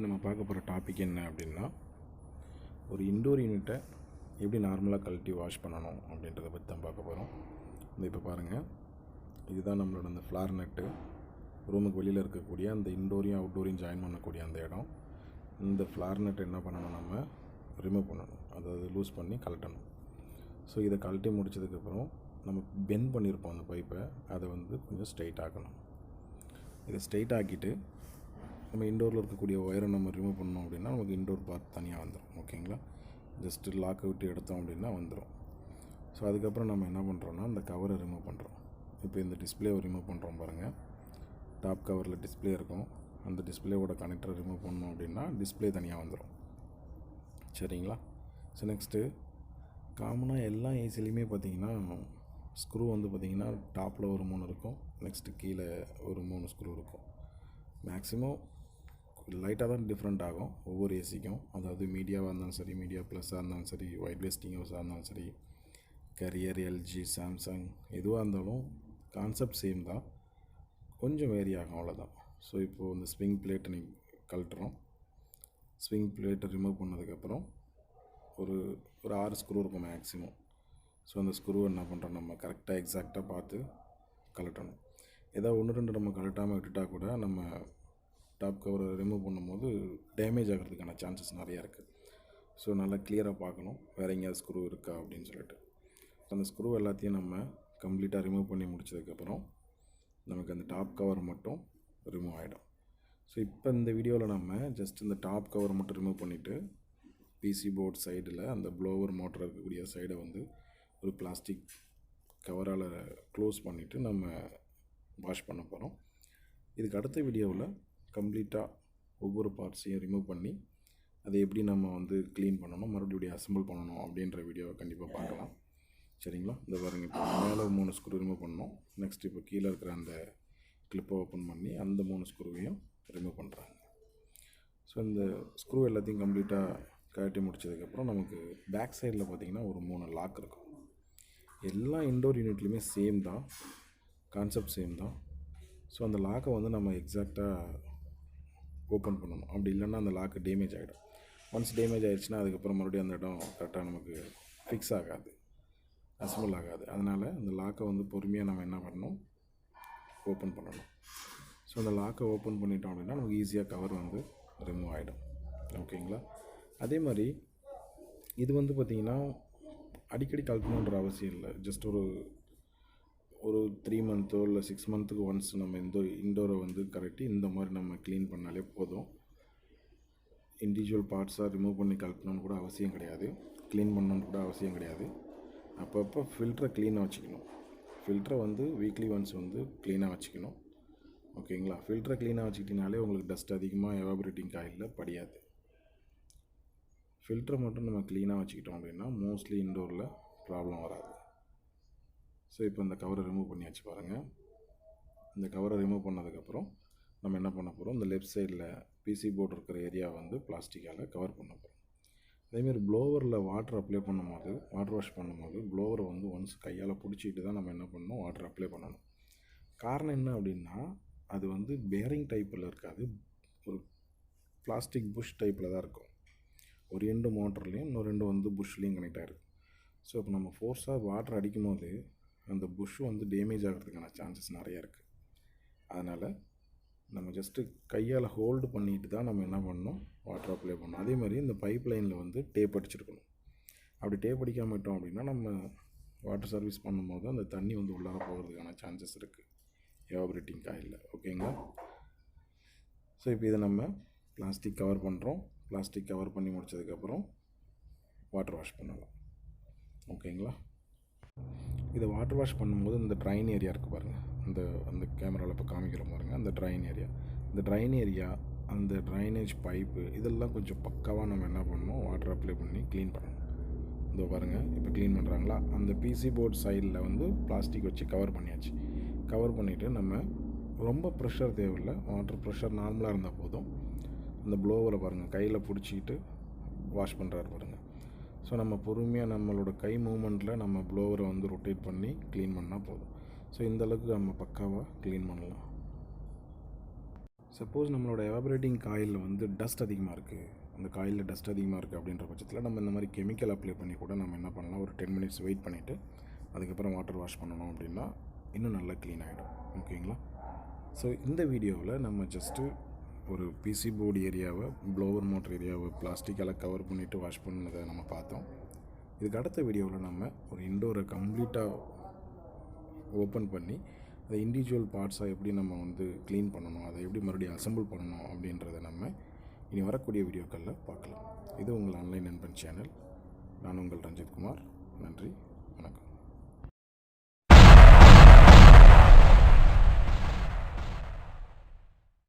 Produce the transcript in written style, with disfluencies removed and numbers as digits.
நம்ம பார்க்க போகிற டாபிக் என்ன அப்படின்னா, ஒரு இன்டோர் யூனிட்டை எப்படி நார்மலாக கழட்டி வாஷ் பண்ணணும் அப்படின்றத பற்றி தான் பார்க்க போகிறோம். இப்போ பாருங்கள், இதுதான் நம்மளோட அந்த ஃப்ளார் நெட்டு. ரூமுக்கு வெளியில் இருக்கக்கூடிய அந்த இன்டோரையும் அவுட்டோரையும் ஜாயின் பண்ணக்கூடிய அந்த இடம். இந்த ஃப்ளார் நெட் என்ன பண்ணணும், நம்ம ரிமூவ் பண்ணணும், அதாவது லூஸ் பண்ணி கழட்டணும். ஸோ இதை கழட்டி முடித்ததுக்கப்புறம் நம்ம பெண்ட் பண்ணியிருப்போம் அந்த பைப்பை, அதை கொஞ்சம் ஸ்ட்ரைட் ஆக்கணும். இதை ஸ்ட்ரைட் ஆக்கிட்டு நம்ம இன்டோரில் இருக்கக்கூடிய ஒயரை நம்ம ரிமூவ் பண்ணோம் அப்படின்னா நமக்கு இன்டோர் பார்ட் தனியாக வந்துடும். ஓகேங்களா, ஜஸ்ட்டு லாக்கை விட்டு எடுத்தோம் அப்படின்னா வந்துடும். ஸோ அதுக்கப்புறம் நம்ம என்ன பண்ணுறோன்னா அந்த கவரை ரிமூவ் பண்ணுறோம். இப்போ இந்த டிஸ்பிளேவை ரிமூவ் பண்ணுறோம் பாருங்கள். டாப் கவரில் டிஸ்பிளே இருக்கும், அந்த டிஸ்பிளேவோட கனெக்டரை ரிமூவ் பண்ணோம் அப்படின்னா டிஸ்பிளே தனியாக வந்துடும். சரிங்களா. ஸோ நெக்ஸ்ட்டு காமனாக எல்லா ஏசிலையுமே பார்த்திங்கன்னா ஸ்க்ரூ பார்த்திங்கன்னா டாப்பில் ஒரு 3 இருக்கும், நெக்ஸ்ட்டு கீழே ஒரு 3 ஸ்க்ரூ இருக்கும். மேக்ஸிமம் லைட்டாக தான் டிஃப்ரெண்ட் ஆகும் ஒவ்வொரு ஏசிக்கும். அதாவது மீடியாவாக இருந்தாலும் சரி, மீடியா ப்ளஸ்ஸாக இருந்தாலும் சரி, ஒயிட் வேஸ்டிங் ஹவுஸாக இருந்தாலும் சரி, கேரியர், எல்ஜி, சாம்சங், எதுவாக இருந்தாலும் கான்செப்ட் சேம் தான், கொஞ்சம் வேரி ஆகும், அவ்வளோதான். ஸோ இப்போது இந்த ஸ்விங் பிளேட்டை நீங்கள் கழட்டுறோம். ஸ்விங் பிளேட்டை ரிமூவ் பண்ணதுக்கப்புறம் ஒரு 6 ஸ்க்ரூ இருக்கும் மேக்ஸிமம். ஸோ அந்த ஸ்க்ரூவை என்ன பண்ணுறோம், நம்ம கரெக்டாக எக்ஸாக்டாக பார்த்து கழட்டணும். ஏதாவது 1-2 நம்ம கழட்டாமல் விட்டுட்டால் கூட நம்ம டாப் கவரை ரிமூவ் பண்ணும்போது டேமேஜ் ஆகிறதுக்கான சான்சஸ் நிறையா இருக்குது. ஸோ நல்லா கிளியராக பார்க்கணும் வேறு எங்கேயாவது ஸ்க்ரூ இருக்கா அப்படின்னு சொல்லிட்டு. அந்த ஸ்க்ரூ எல்லாத்தையும் நம்ம கம்ப்ளீட்டாக ரிமூவ் பண்ணி முடிச்சதுக்கப்புறம் நமக்கு அந்த டாப் கவர் மட்டும் ரிமூவ் ஆகிடும். ஸோ இப்போ இந்த வீடியோவில் நம்ம ஜஸ்ட் இந்த டாப் கவர் மட்டும் ரிமூவ் பண்ணிவிட்டு பிசி போர்ட் சைடில் அந்த ப்ளோவர் மோட்டர் இருக்கக்கூடிய சைடை ஒரு பிளாஸ்டிக் கவரால் க்ளோஸ் பண்ணிவிட்டு நம்ம வாஷ் பண்ண போகிறோம். இதுக்கு அடுத்த வீடியோவில் கம்ப்ளீட்டாக ஒவ்வொரு பார்ட்ஸையும் ரிமூவ் பண்ணி அதை எப்படி நம்ம க்ளீன் பண்ணணும், மறுபடியும் அசெம்பிள் பண்ணணும் அப்படின்ற வீடியோவை கண்டிப்பாக பார்க்கலாம். சரிங்களா. இந்த பாருங்கள், இப்போ மேலே 3 ஸ்க்ரூ ரிமூவ் பண்ணோம். நெக்ஸ்ட் இப்போ கீழே இருக்கிற அந்த கிளிப்பை ஓப்பன் பண்ணி அந்த 3 ஸ்க்ரூவையும் ரிமூவ் பண்ணுறாங்க. ஸோ இந்த ஸ்க்ரூ எல்லாத்தையும் கம்ப்ளீட்டாக கழட்டி முடிச்சதுக்கப்புறம் நமக்கு பேக் சைடில் பார்த்திங்கன்னா ஒரு 3 லாக் இருக்கும். எல்லா இன்டோர் யூனிட்லேயுமே சேம் தான், கான்செப்ட் சேம் தான். ஸோ அந்த லாக்கை நம்ம எக்ஸாக்டாக ஓப்பன் பண்ணணும். அப்படி இல்லைன்னா அந்த லாக்கு டேமேஜ் ஆகிடும். ஒன்ஸ் டேமேஜ் ஆகிடுச்சுன்னா அதுக்கப்புறம் மறுபடியும் அந்த இடம் கரெக்டாக நமக்கு ஃபிக்ஸ் ஆகாது, அசெம்பிள் ஆகாது. அதனால் அந்த லாக்கை பொறுமையாக நம்ம என்ன பண்ணணும், ஓப்பன் பண்ணணும். ஸோ அந்த லாக்கை ஓப்பன் பண்ணிட்டோம் அப்படின்னா நமக்கு ஈஸியாக கவர் ரிமூவ் ஆகிடும். ஓகேங்களா. அதே மாதிரி இது பார்த்திங்கன்னா அடிக்கடி கழட்டணுன்ற அவசியம் இல்லை. ஜஸ்ட் ஒரு 3 மந்த்தோ இல்லை 6 மந்த்துக்கு ஒன்ஸ் நம்ம இன்டோரை கரெக்டி இந்த மாதிரி நம்ம க்ளீன் பண்ணாலே போதும். இண்டிவிஜுவல் பார்ட்ஸாக ரிமூவ் பண்ணி கழட்டணும்னு கூட அவசியம் கிடையாது, க்ளீன் பண்ணணுன்னு கூட அவசியம் கிடையாது. அப்பப்போ ஃபில்டரை க்ளீனாக வச்சுக்கணும். ஃபில்டரை வீக்லி ஒன்ஸ் க்ளீனாக வச்சுக்கணும். ஓகேங்களா. ஃபில்டரை க்ளீனாக வச்சுக்கிட்டிங்கனாலே உங்களுக்கு டஸ்ட் அதிகமாக எவாபரேட்டிங் காயிலில் படியாது. ஃபில்டரை மட்டும் நம்ம க்ளீனாக வச்சுக்கிட்டோம் அப்படின்னா மோஸ்ட்லி இன்டோரில் ப்ராப்ளம் வராது. ஸோ இப்போ இந்த கவரை ரிமூவ் பண்ணியாச்சு பாருங்கள். இந்த கவரை ரிமூவ் பண்ணதுக்கப்புறம் நம்ம என்ன பண்ண போகிறோம், இந்த லெஃப்ட் சைடில் பிசி போர்டு இருக்கிற ஏரியா பிளாஸ்டிக்கால் கவர் பண்ண போகிறோம். அதேமாதிரி ப்ளோவரில் வாட்டர் அப்ளை பண்ணும்போது, வாட்டர் வாஷ் பண்ணும்போது ப்ளோவரை ஒன்ஸ் கையால் பிடிச்சிக்கிட்டு தான் நம்ம என்ன பண்ணணும், வாட்டர் அப்ளை பண்ணணும். காரணம் என்ன அப்படின்னா அது பேரிங் டைப்பில் இருக்காது, ஒரு பிளாஸ்டிக் புஷ் டைப்பில் தான் இருக்கும். ஒரு எண்டு மோட்டர்லேயும் இன்னும் 2 புஷ்லேயும் கனெக்ட் ஆகிருக்கு. ஸோ இப்போ நம்ம ஃபோர்ஸாக வாட்டர் அடிக்கும் போது அந்த புஷ் டேமேஜ் ஆகிறதுக்கான சான்சஸ் நிறையா இருக்குது. அதனால் நம்ம ஜஸ்ட்டு கையால் ஹோல்டு பண்ணிட்டு தான் நம்ம என்ன பண்ணணும், வாட்டர் அப்ளை பண்ணணும். அதே மாதிரி இந்த பைப் லைனில் டேப் அடிச்சிருக்கணும். அப்படி டேப் அடிக்காமல் விட்டோம் அப்படின்னா நம்ம வாட்டர் சர்வீஸ் பண்ணும்போது அந்த தண்ணி உள்ளார போகிறதுக்கான சான்சஸ் இருக்குது எவாபரேட்டிங் காயிலில். ஓகேங்களா. ஸோ இப்போ இதை நம்ம பிளாஸ்டிக் கவர் பண்ணுறோம். பிளாஸ்டிக் கவர் பண்ணி முடித்ததுக்கப்புறம் வாட்டர் வாஷ் பண்ணலாம். ஓகேங்களா. இதை வாட்டர் வாஷ் பண்ணும்போது இந்த ட்ரைன் ஏரியா இருக்குது பாருங்கள், அந்த கேமராவில் இப்போ காமிக்கிற பாருங்கள், அந்த ட்ரைன் ஏரியா, இந்த ட்ரைன் ஏரியா, அந்த ட்ரைனேஜ் பைப்பு, இதெல்லாம் கொஞ்சம் பக்காவாக நம்ம என்ன பண்ணணும், வாட்டர் அப்ளை பண்ணி க்ளீன் பண்ணணும். இதோ பாருங்கள், இப்போ க்ளீன் பண்ணுறாங்களா, அந்த பிசி போர்ட் சைடில் பிளாஸ்டிக் வச்சு கவர் பண்ணியாச்சு. கவர் பண்ணிவிட்டு நம்ம ரொம்ப ப்ரெஷர் தேவையில்லை, வாட்டர் ப்ரெஷர் நார்மலாக இருந்தால் போதும். அந்த ப்ளோவரை பாருங்கள், கையில் பிடிச்சிக்கிட்டு வாஷ் பண்ணுறாரு பாருங்கள். ஸோ நம்ம பொறுமையாக நம்மளோட கை மூமெண்ட்டில் நம்ம ப்ளோவரை ரொட்டேட் பண்ணி க்ளீன் பண்ணால் போதும். ஸோ இந்தளவுக்கு நம்ம பக்காவாக க்ளீன் பண்ணலாம். சப்போஸ் நம்மளோட எவாபரேட்டிங் காயிலில் வந்து டஸ்ட் அதிகமாக இருக்குது, அந்த காயிலில் டஸ்ட் அதிகமாக இருக்குது அப்படின்ற பட்சத்தில் நம்ம இந்த மாதிரி கெமிக்கல் அப்ளை பண்ணி கூட நம்ம என்ன பண்ணலாம், ஒரு 10 மினிட்ஸ் வெயிட் பண்ணிவிட்டு அதுக்கப்புறம் வாட்டர் வாஷ் பண்ணணும் அப்படின்னா இன்னும் நல்லா க்ளீன் ஆகிடும். ஓகேங்களா? ஸோ இந்த வீடியோவில் நம்ம ஜஸ்ட்டு ஒரு பிசி போர்டு ஏரியாவை, ப்ளோவர் மோட்டர் ஏரியாவை பிளாஸ்டிக்கால் கவர் பண்ணிவிட்டு வாஷ் பண்ணதை நம்ம பார்த்தோம். இதுக்கு அடுத்த வீடியோவில் நம்ம ஒரு இண்டோரை கம்ப்ளீட்டாக ஓப்பன் பண்ணி அதை இண்டிவிஜுவல் பார்ட்ஸாக எப்படி நம்ம வந்து க்ளீன் பண்ணணும், அதை எப்படி மறுபடியும் அசெம்பிள் பண்ணணும் அப்படின்றத நம்ம இனி வரக்கூடிய வீடியோக்களில் பார்க்கலாம். இது உங்கள் ஆன்லைன் நண்பன் சேனல். நான் உங்கள் ரஞ்சித் குமார். நன்றி, வணக்கம்.